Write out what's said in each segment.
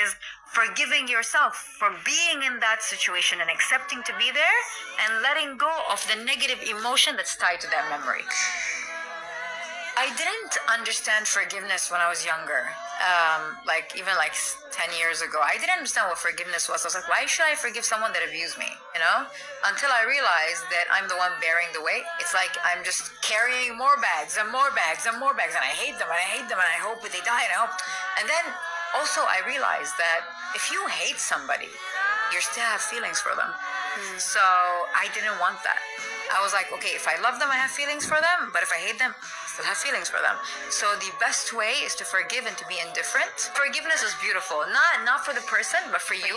is forgiving yourself for being in that situation and accepting to be there and letting go of the negative emotion that's tied to that memory. I didn't understand forgiveness when I was younger. Even 10 years ago, I didn't understand what forgiveness was. I was like, why should I forgive someone that abused me? Until I realized that I'm the one bearing the weight. It's like I'm just carrying more bags and more bags and more bags, and I hate them and I hate them and I hope that they die and then also I realized that if you hate somebody, you still have feelings for them. So I didn't want that. I was like, okay, if I love them, I have feelings for them, but if I hate them, I still have feelings for them. So the best way is to forgive and to be indifferent. Forgiveness is beautiful, not for the person, but for you.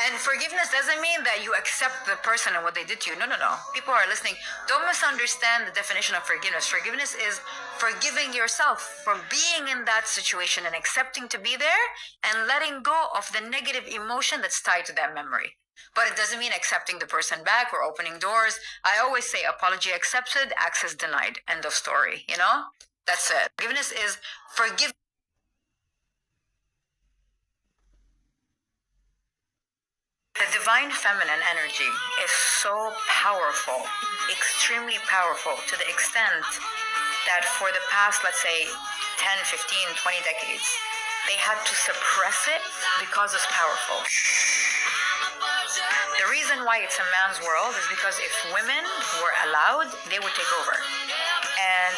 And forgiveness doesn't mean that you accept the person and what they did to you. No. People are listening. Don't misunderstand the definition of forgiveness. Forgiveness is forgiving yourself for being in that situation and accepting to be there and letting go of the negative emotion that's tied to that memory. But it doesn't mean accepting the person back or opening doors. I always say apology accepted, access denied. End of story, That's it. Forgiveness is forgive. The divine feminine energy is so powerful, extremely powerful, to the extent that for the past, let's say, 10, 15, 20 decades, they had to suppress it because it's powerful. The reason why it's a man's world is because if women were allowed, they would take over. And,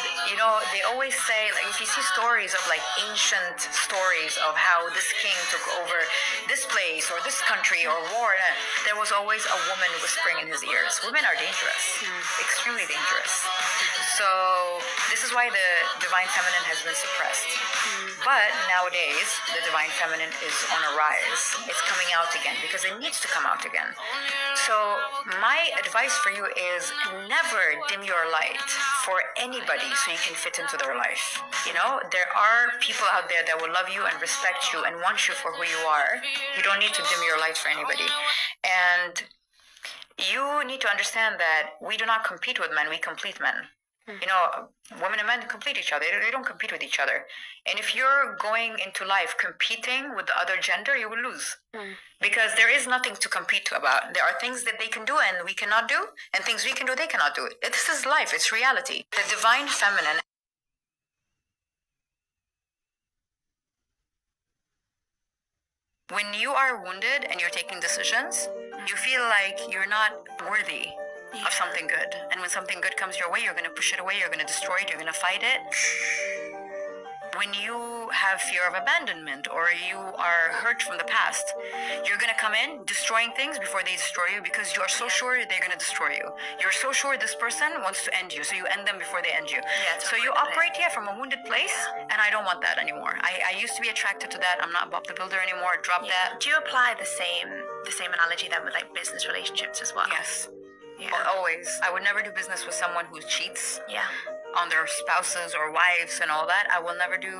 they always say, if you see stories of, ancient stories of how this king took over this place or this country or war, there was always a woman whispering in his ears. Women are dangerous, extremely dangerous. So this is why the divine feminine has been suppressed. But nowadays, the divine feminine is on a rise. It's coming out again because it needs to come out again. So my advice for you is never dim your light for anybody so you can fit into their life. There are people out there that will love you and respect you and want you for who you are. You don't need to dim your light for anybody. And you need to understand that we do not compete with men, we complete men. Women and men complete each other. They don't compete with each other. And if you're going into life competing with the other gender, you will lose. Because there is nothing to compete about. There are things that they can do and we cannot do, and things we can do, they cannot do. This is life. It's reality. The divine feminine. When you are wounded and you're taking decisions, you feel like you're not worthy of something good. And when something good comes your way, you're going to push it away, you're going to destroy it, you're going to fight it. When you have fear of abandonment or you are hurt from the past, you're going to come in destroying things before they destroy you because you are so sure they're going to destroy you. You're so sure this person wants to end you, so you end them before they end you. So you operate from a wounded place, and I don't want that anymore. I used to be attracted to that. I'm not Bob the Builder anymore. Drop that. Do you apply the same analogy then with business relationships as well? Yes. Always. I would never do business with someone who cheats on their spouses or wives and all that. I will never do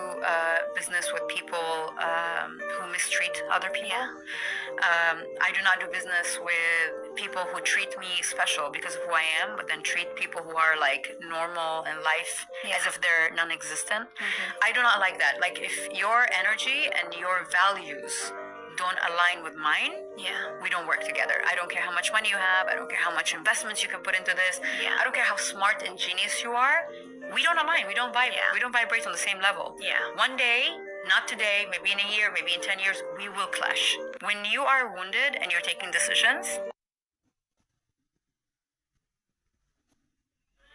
business with people who mistreat other people. I do not do business with people who treat me special because of who I am, but then treat people who are normal in life as if they're non-existent. I do not like that. If your energy and your values don't align with mine, we don't work together. I don't care how much money you have. I don't care how much investments you can put into this. I don't care how smart and genius you are. We don't align. We don't vibrate. We don't vibrate on the same level. One day, not today, maybe in a year, maybe in 10 years, we will clash. When you are wounded and you're taking decisions,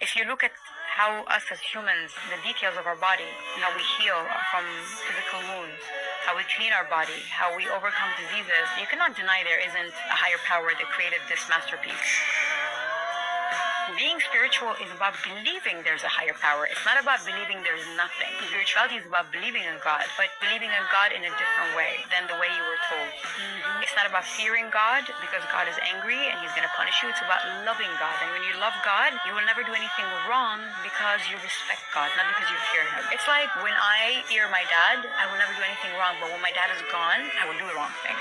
if you look at how us as humans, the details of our body, how we heal from physical wounds, how we clean our body, how we overcome diseases, you cannot deny there isn't a higher power that created this masterpiece. Being spiritual is about believing there's a higher power. It's not about believing there's nothing. Spirituality is about believing in God, but believing in God in a different way than the way you were told. It's not about fearing God because God is angry and he's going to punish you. It's about loving God. And when you love God, you will never do anything wrong because you respect God, not because you fear him. It's like when I fear my dad, I will never do anything wrong, but when my dad is gone, I will do the wrong things.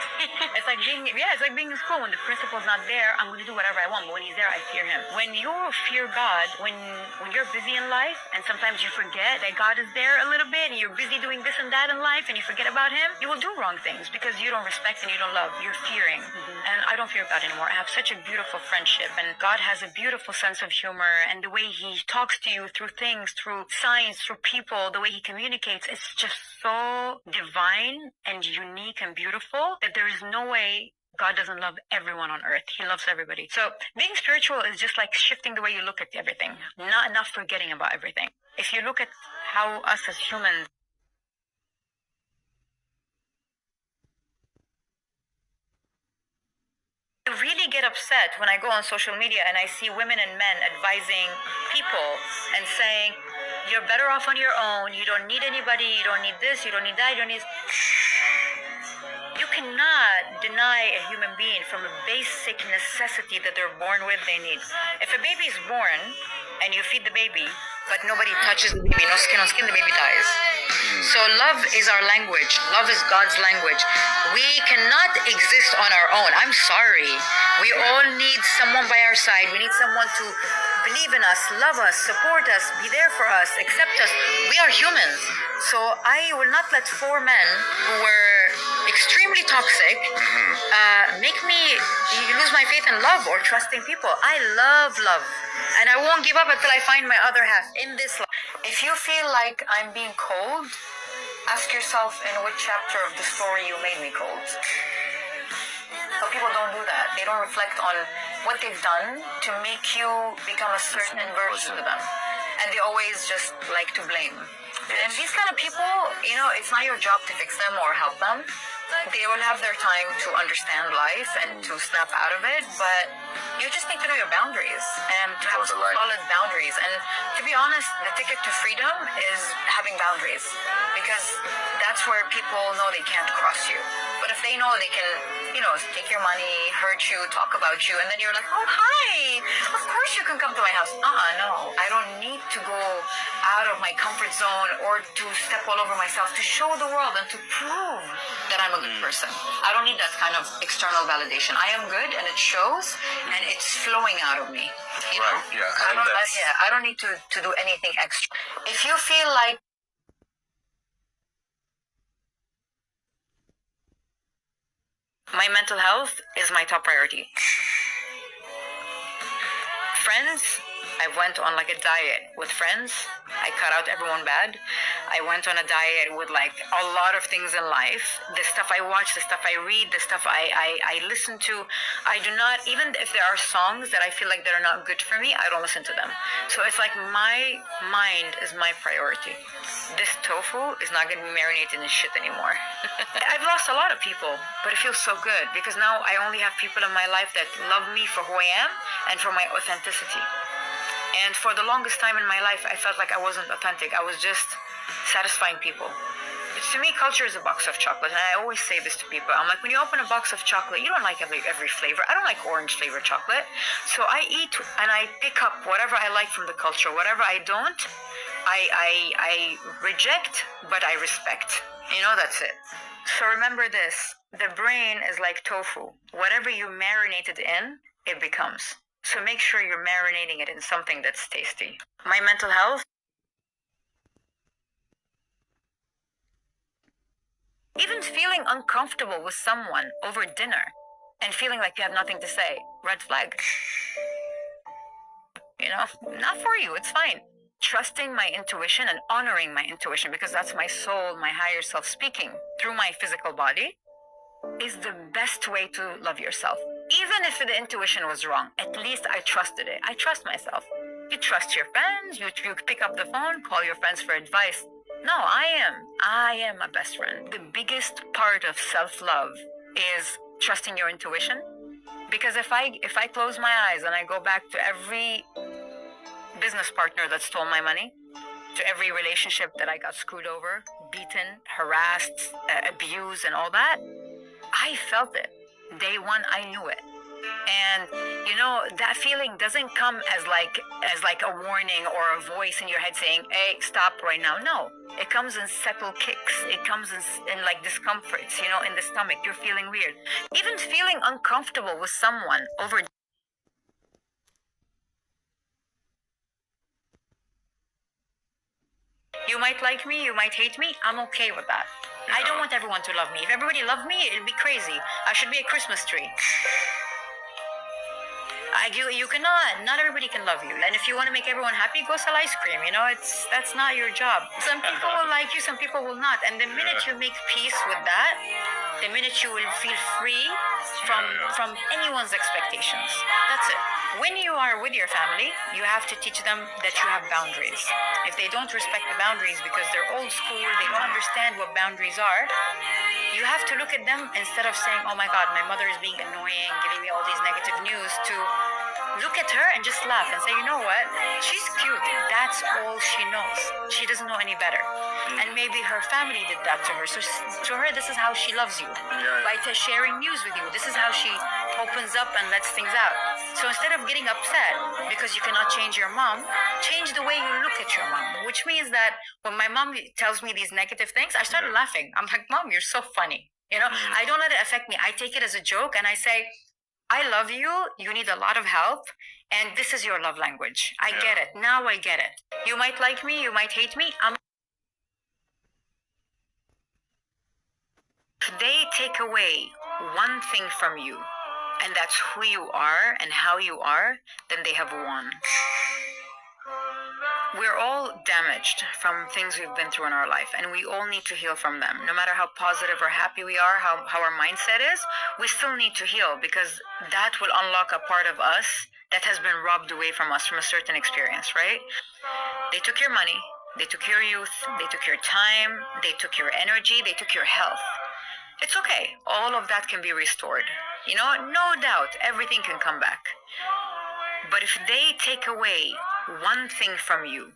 It's like being in school. When the principal's not there, I'm going to do whatever I want, but when he's there, I fear him. When you fear God when you're busy in life and sometimes you forget that God is there a little bit and you're busy doing this and that in life and you forget about Him, you will do wrong things because you don't respect and you don't love. You're fearing. And I don't fear God anymore. I have such a beautiful friendship, and God has a beautiful sense of humor, and the way He talks to you through things, through signs, through people, the way He communicates, it's just so divine and unique and beautiful that there is no way God doesn't love everyone on earth. He loves everybody. So being spiritual is just like shifting the way you look at everything, not forgetting about everything. If you look at how us as humans I really get upset when I go on social media and I see women and men advising people and saying, you're better off on your own, you don't need anybody, you don't need this, you don't need that, you don't need... You cannot deny a human being from a basic necessity that they're born with, they need. If a baby is born and you feed the baby, but nobody touches the baby, no skin on skin, the baby dies. So love is our language. Love is God's language. We cannot exist on our own. I'm sorry. We all need someone by our side. We need someone to believe in us, love us, support us, be there for us, accept us. We are humans. So I will not let four men who were extremely toxic make me lose my faith in love or trusting people. I love love. And I won't give up until I find my other half in this life. If you feel like I'm being cold, ask yourself in which chapter of the story you made me cold. But people don't do that. They don't reflect on what they've done to make you become a certain version of them. And they always just like to blame. And these kind of people, it's not your job to fix them or help them. They will have their time to understand life and to snap out of it, but you just need to know your boundaries and to have solid boundaries. And to be honest, the ticket to freedom is having boundaries, because that's where people know they can't cross you. But if they know they can, take your money, hurt you, talk about you, and then you're like, oh, hi, of course you can come to my house. No, I don't need to go out of my comfort zone or to step all over myself to show the world and to prove that I'm a good person. I don't need that kind of external validation. I am good, and it shows, and it's flowing out of me. Right, yeah. I don't need to do anything extra. If you feel like my mental health is my top priority. Friends, I went on like a diet with friends. I cut out everyone bad. I went on a diet with like a lot of things in life. The stuff I watch, the stuff I read, the stuff I listen to. I do not, even if there are songs that I feel like that are not good for me, I don't listen to them. So it's like my mind is my priority. This tofu is not going to be marinated in shit anymore. I've lost a lot of people, but it feels so good because now I only have people in my life that love me for who I am and for my authenticity. And for the longest time in my life, I felt like I wasn't authentic. I was just satisfying people. To me, culture is a box of chocolate, and I always say this to people. I'm like, when you open a box of chocolate, you don't like every flavor. I don't like orange flavored chocolate. So I eat and I pick up whatever I like from the culture. Whatever I don't, I reject, but I respect. That's it. So remember this. The brain is like tofu. Whatever you marinate it in, it becomes. So make sure you're marinating it in something that's tasty. My mental health. Even feeling uncomfortable with someone over dinner and feeling like you have nothing to say, red flag. Not for you, it's fine. Trusting my intuition and honoring my intuition, because that's my soul, my higher self speaking through my physical body, is the best way to love yourself. Even if the intuition was wrong, at least I trusted it. I trust myself. You trust your friends, you pick up the phone, call your friends for advice. No, I am a best friend. The biggest part of self-love is trusting your intuition. Because if I close my eyes and I go back to every business partner that stole my money, to every relationship that I got screwed over, beaten, harassed, abused, and all that, I felt it. Day one, I knew it. And that feeling doesn't come as like a warning or a voice in your head saying, hey, stop right now. No, it comes in subtle kicks. It comes in like discomforts, in the stomach. You're feeling weird. Even feeling uncomfortable with someone over You might like me, you might hate me. I'm okay with that. I don't want everyone to love me. If everybody loved me, it'd be crazy. I should be a Christmas tree. You cannot. Not everybody can love you. And if you want to make everyone happy, go sell ice cream. That's not your job. Some people will like you, some people will not. And the minute you make peace with that, the minute you will feel free from anyone's expectations. That's it. When you are with your family, you have to teach them that you have boundaries. If they don't respect the boundaries because they're old school, they don't understand what boundaries are, you have to look at them instead of saying, oh my God, my mother is being annoying, giving me all these negative news, to look at her and just laugh and say, you know what? She's cute. That's all she knows. She doesn't know any better. And maybe her family did that to her. So to her, this is how she loves you. By sharing news with you, this is how she opens up and lets things out. So instead of getting upset because you cannot change your mom, change the way you look at your mom. Which means that when my mom tells me these negative things, I started laughing. I'm like, Mom, you're so funny. I don't let it affect me. I take it as a joke and I say, I love you. You need a lot of help. And this is your love language. I get it. Now I get it. You might like me. You might hate me. If they take away one thing from you, and that's who you are and how you are, then they have won. We're all damaged from things we've been through in our life, and we all need to heal from them. No matter how positive or happy we are, how our mindset is, we still need to heal, because that will unlock a part of us that has been robbed away from us from a certain experience, right? They took your money, they took your youth, they took your time, they took your energy, they took your health. It's okay. All of that can be restored. No doubt, everything can come back. But if they take away one thing from you,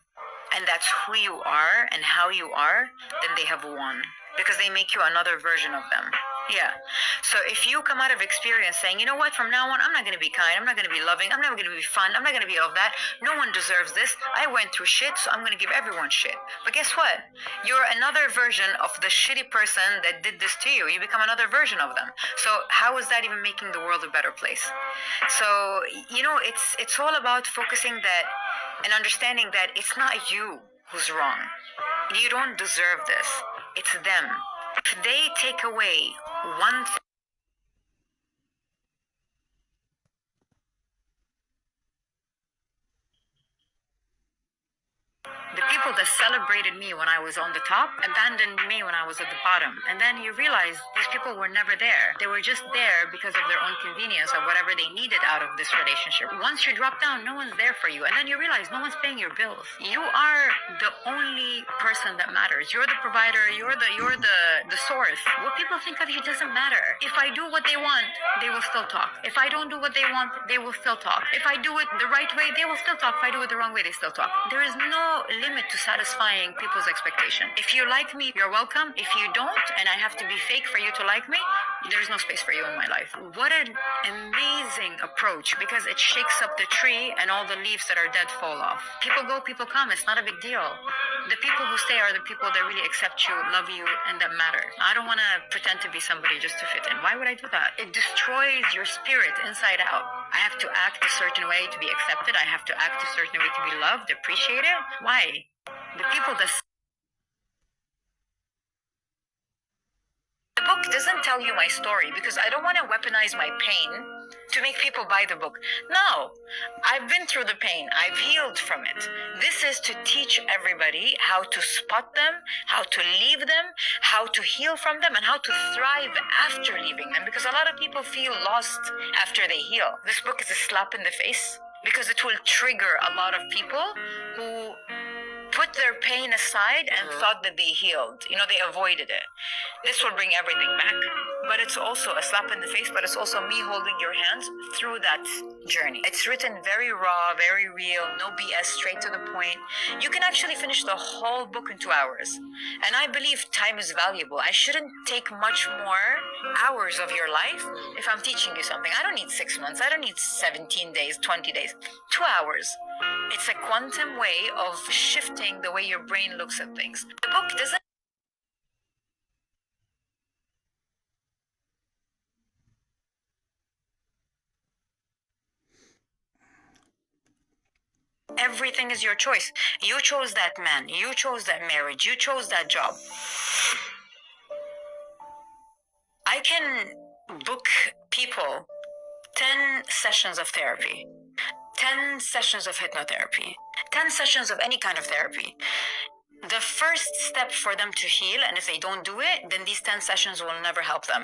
and that's who you are and how you are, then they have won, because they make you another version of them. Yeah. So if you come out of experience saying, you know what, from now on, I'm not going to be kind, I'm not going to be loving, I'm never going to be fun, I'm not going to be all of that, no one deserves this, I went through shit, so I'm going to give everyone shit. But guess what? You're another version of the shitty person that did this to you. You become another version of them. So how is that even making the world a better place? So, it's all about focusing that and understanding that it's not you who's wrong. You don't deserve this. It's them. If they take away one thing, the people that celebrated me when I was on the top abandoned me when I was at the bottom. And then you realize these people were never there. They were just there because of their own convenience or whatever they needed out of this relationship. Once you drop down, no one's there for you. And then you realize no one's paying your bills. You are the only person that matters. You're the provider. You're the source. What people think of you doesn't matter. If I do what they want, they will still talk. If I don't do what they want, they will still talk. If I do it the right way, they will still talk. If I do it the wrong way, they still talk. There is no limit to satisfying people's expectation. If you like me, you're welcome. If you don't, and I have to be fake for you to like me, there's no space for you in my life. What an amazing approach, because it shakes up the tree and all the leaves that are dead fall off. People go, people come. It's not a big deal. The people who stay are the people that really accept you, love you, and that matter. I don't want to pretend to be somebody just to fit in. Why would I do that? It destroys your spirit inside out. I have to act a certain way to be accepted. I have to act a certain way to be loved, appreciated. Why? The people that... The book doesn't tell you my story because I don't want to weaponize my pain to make people buy the book. No, I've been through the pain. I've healed from it. This is to teach everybody how to spot them, how to leave them, how to heal from them, and how to thrive after leaving them, because a lot of people feel lost after they heal. This book is a slap in the face because it will trigger a lot of people who put their pain aside and thought that they healed. They avoided it. This will bring everything back. But it's also a slap in the face, but it's also me holding your hands through that journey. It's written very raw, very real, no BS, straight to the point. You can actually finish the whole book in 2 hours. And I believe time is valuable. I shouldn't take much more hours of your life if I'm teaching you something. I don't need 6 months. I don't need 17 days, 20 days. 2 hours. It's a quantum way of shifting the way your brain looks at things. The book doesn't... Everything is your choice. You chose that man. You chose that marriage. You chose that job. I can book people 10 sessions of therapy, 10 sessions of hypnotherapy, 10 sessions of any kind of therapy. The first step for them to heal, and if they don't do it, then these 10 sessions will never help them.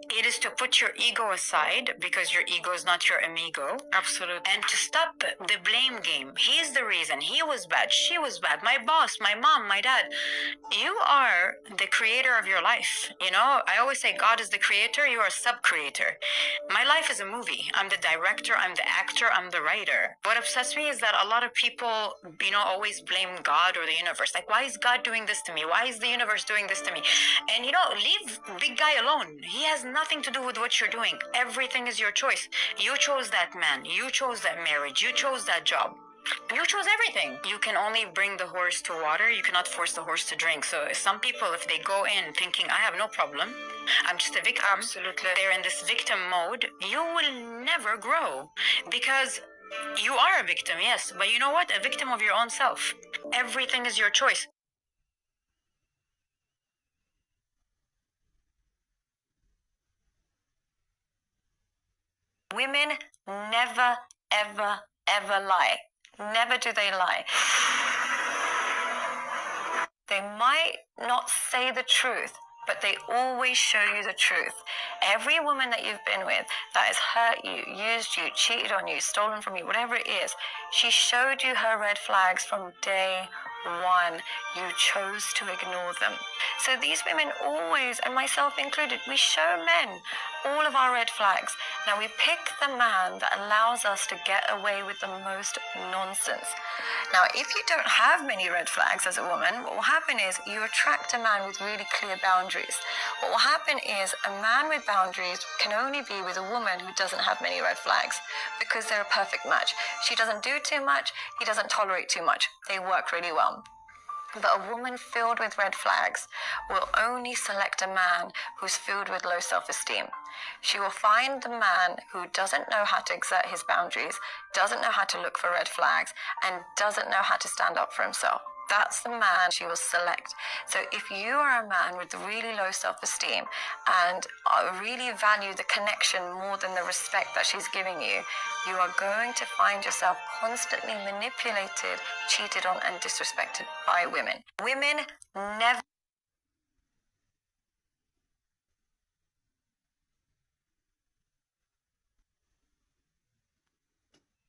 It is to put your ego aside, because your ego is not your amigo. Absolutely. And to stop the blame game. He's the reason. He was bad. She was bad. My boss, my mom, my dad. You are the creator of your life. You know, I always say God is the creator. You are a sub-creator. My life is a movie. I'm the director. I'm the actor. I'm the writer. What upsets me is that a lot of people, you know, always blame God or the universe. Like, why is God doing this to me? Why is the universe doing this to me? And, you know, leave big guy alone. He has nothing to do with what you're doing. Everything is your choice. You chose that man. You chose that marriage. You chose that job. You chose everything. You can only bring the horse to water. You cannot force the horse to drink. So some people, if they go in thinking, I have no problem, I'm just a victim. Absolutely. They're in this victim mode. You will never grow, because you are a victim, yes. But you know what? A victim of your own self. Everything is your choice. Women never, ever, ever lie. Never do they lie. They might not say the truth, but they always show you the truth. Every woman that you've been with that has hurt you, used you, cheated on you, stolen from you, whatever it is, she showed you her red flags from day one. You chose to ignore them. So these women always, and myself included, we show men all of our red flags. Now we pick the man that allows us to get away with the most nonsense. Now, if you don't have many red flags as a woman, what will happen is you attract a man with really clear boundaries. What will happen is a man with boundaries can only be with a woman who doesn't have many red flags, because they're a perfect match. She doesn't do too much, he doesn't tolerate too much. They work really well. But a woman filled with red flags will only select a man who's filled with low self-esteem. She will find the man who doesn't know how to exert his boundaries, doesn't know how to look for red flags, and doesn't know how to stand up for himself. That's the man she will select. So if you are a man with really low self-esteem and really value the connection more than the respect that she's giving you, you are going to find yourself constantly manipulated, cheated on, and disrespected by women. Women never...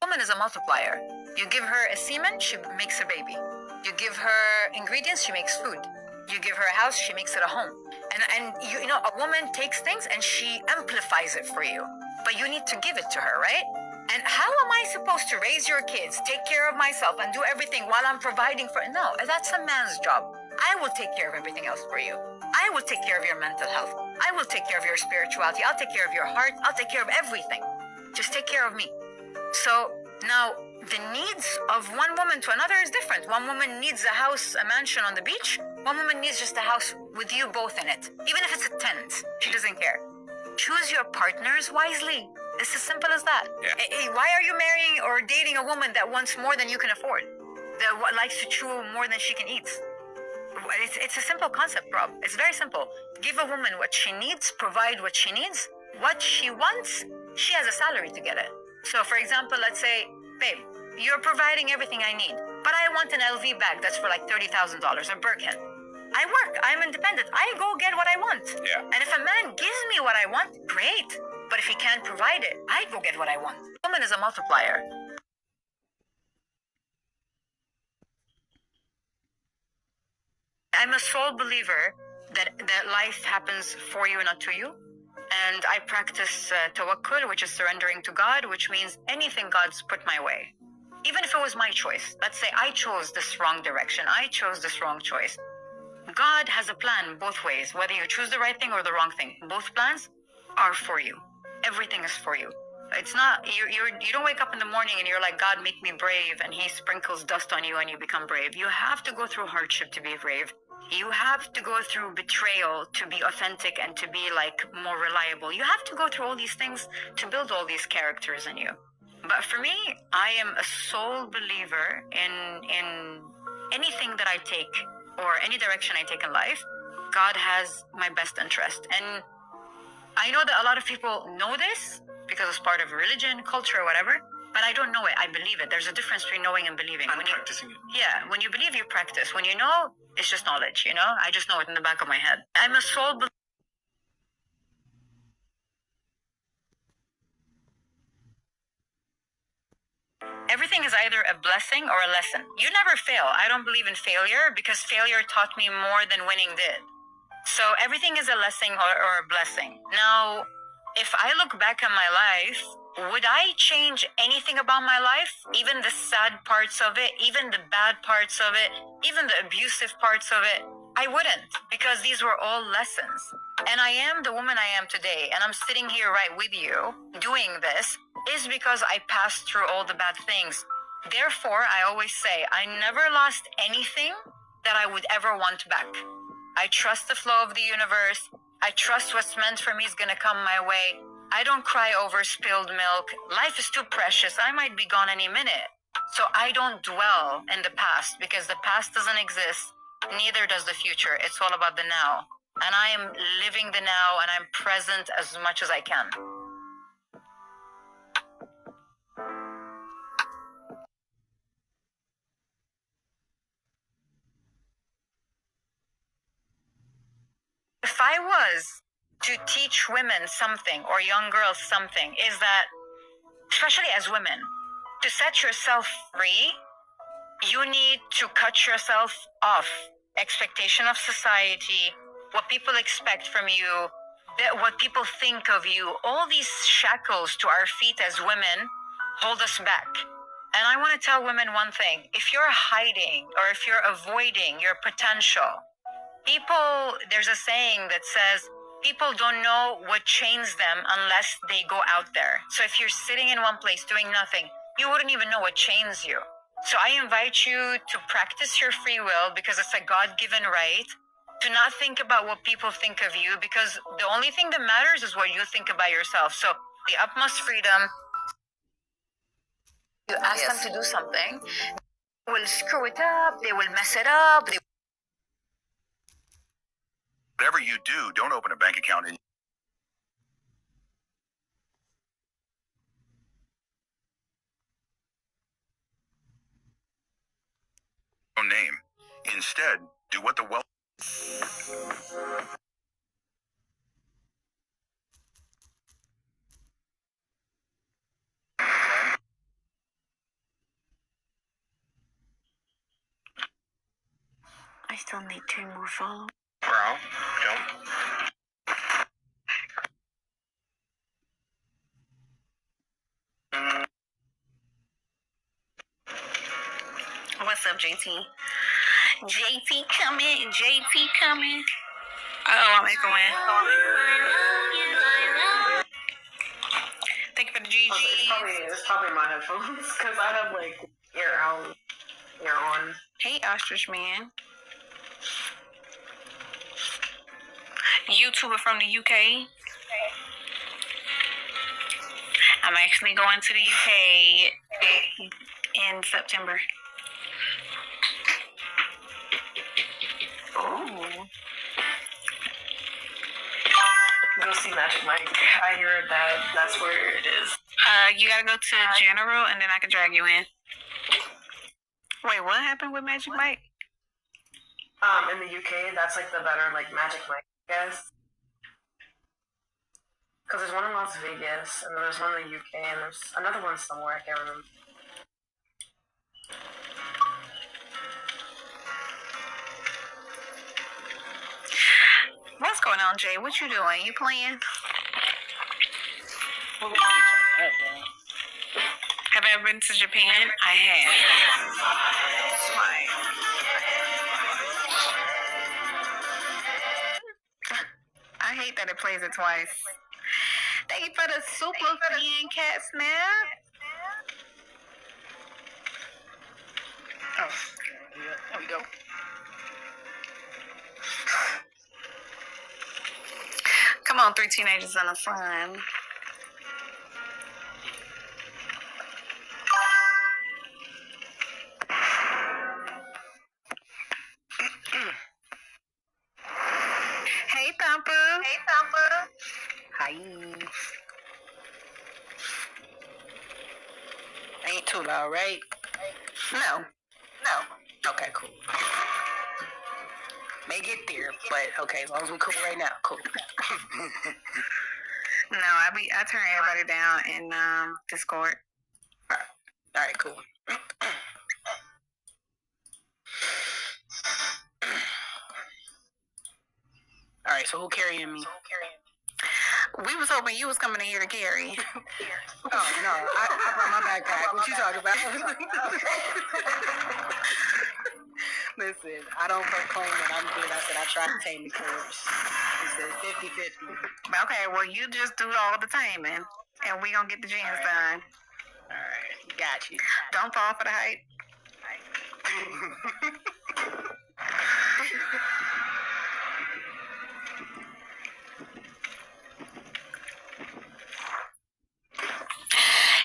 Woman is a multiplier. You give her a semen, she makes a baby. You give her ingredients, she makes food. You give her a house, she makes it a home. And you know, a woman takes things and she amplifies it for you. But you need to give it to her, right? And how am I supposed to raise your kids, take care of myself, and do everything while I'm providing for... No, that's a man's job. I will take care of everything else for you. I will take care of your mental health. I will take care of your spirituality. I'll take care of your heart. I'll take care of everything. Just take care of me. So now the needs of one woman to another is different. One woman needs a house, a mansion on the beach. One woman needs just a house with you both in it. Even if it's a tent, she doesn't care. Choose your partners wisely. It's as simple as that. Yeah. Hey, why are you marrying or dating a woman that wants more than you can afford? That likes to chew more than she can eat? It's a simple concept, Rob. It's very simple. Give a woman what she needs, provide what she needs. What she wants, she has a salary to get it. So, for example, let's say, babe, you're providing everything I need, but I want an LV bag that's for like $30,000, a Birkin. I work, I'm independent, I go get what I want. Yeah. And if a man gives me what I want, great. But if he can't provide it, I go get what I want. Woman is a multiplier. I'm a sole believer that life happens for you, not to you. And I practice tawakkul, which is surrendering to God, which means anything God's put my way. Even if it was my choice. Let's say I chose this wrong direction. I chose this wrong choice. God has a plan both ways, whether you choose the right thing or the wrong thing. Both plans are for you. Everything is for you. It's not, you don't wake up in the morning and you're like, God, make me brave, and he sprinkles dust on you and you become brave. You have to go through hardship to be brave. You have to go through betrayal to be authentic and to be like more reliable. You have to go through all these things to build all these characters in you. But for me, I am a sole believer in anything that I take or any direction I take in life. God has my best interest. And I know that a lot of people know this because it's part of religion, culture, or whatever, but I don't know it. I believe it. There's a difference between knowing and believing. And practicing it. Yeah, when you believe, you practice. When you know, it's just knowledge, you know? I just know it in the back of my head. I'm a sole believer. Everything is either a blessing or a lesson. You never fail. I don't believe in failure because failure taught me more than winning did. So everything is a lesson or a blessing. Now, if I look back on my life, would I change anything about my life? Even the sad parts of it, even the bad parts of it, even the abusive parts of it? I wouldn't, because these were all lessons. And I am the woman I am today, and I'm sitting here right with you doing this, is because I passed through all the bad things. Therefore, I always say, I never lost anything that I would ever want back. I trust the flow of the universe. I trust what's meant for me is going to come my way. I don't cry over spilled milk. Life is too precious. I might be gone any minute. So I don't dwell in the past because the past doesn't exist. Neither does the future. It's all about the now. And I am living the now and I'm present as much as I can. If I was to teach women something or young girls something, is that, especially as women, to set yourself free, you need to cut yourself off. Expectation of society, what people expect from you, what people think of you, all these shackles to our feet as women hold us back. And I want to tell women one thing. If you're hiding or if you're avoiding your potential, there's a saying that says, people don't know what chains them unless they go out there. So if you're sitting in one place doing nothing, you wouldn't even know what chains you. So I invite you to practice your free will because it's a God-given right to not think about what people think of you because the only thing that matters is what you think about yourself. So the utmost freedom, you ask them to do something, they will screw it up, they will mess it up, Whatever you do, don't open a bank account in your own name. Instead, do what the wealth. I still need 2 more followers. Bro, don't. What's up, JT? JT coming. JT coming. Oh, I'm echoing. Thank you for the GG. It's probably my headphones because I have like ear out, ear on. Hey, Ostrich Man. YouTuber from the UK. I'm actually going to the UK in September. Oh. Go see Magic Mike. I hear that that's where it is. You gotta go to General and then I can drag you in. Wait, what happened with Magic Mike? In the UK, that's like the better like Magic Mike, I guess. Because there's one in Las Vegas, and there's one in the UK, and there's another one somewhere, I can't remember. What's going on, Jay? What you doing? You playing? Have I ever been to Japan? I have. I hate that it plays it twice. Thank you for the super fan cat snap. Oh, there we go. Come on, 3 teenagers and a son. Hey, Thumper. Hey, Thumper. Hi. Ain't too loud, right? No. No. Okay, cool. May get there, but okay, as long as we're cool right now, cool. No, I turn everybody down in Discord. All right, cool. All right, so who carrying me? We was hoping you was coming in here to carry. Oh no, I brought my backpack. What you talking about? Listen, I don't proclaim that I'm good. I said I try to tame the curves. It says 50-50. Okay, well you just do all the taming, and we gonna get the gens done. All right, got you. Don't fall for the hype.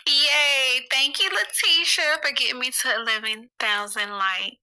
Yay! Thank you, Letitia, for getting me to 11,000 likes.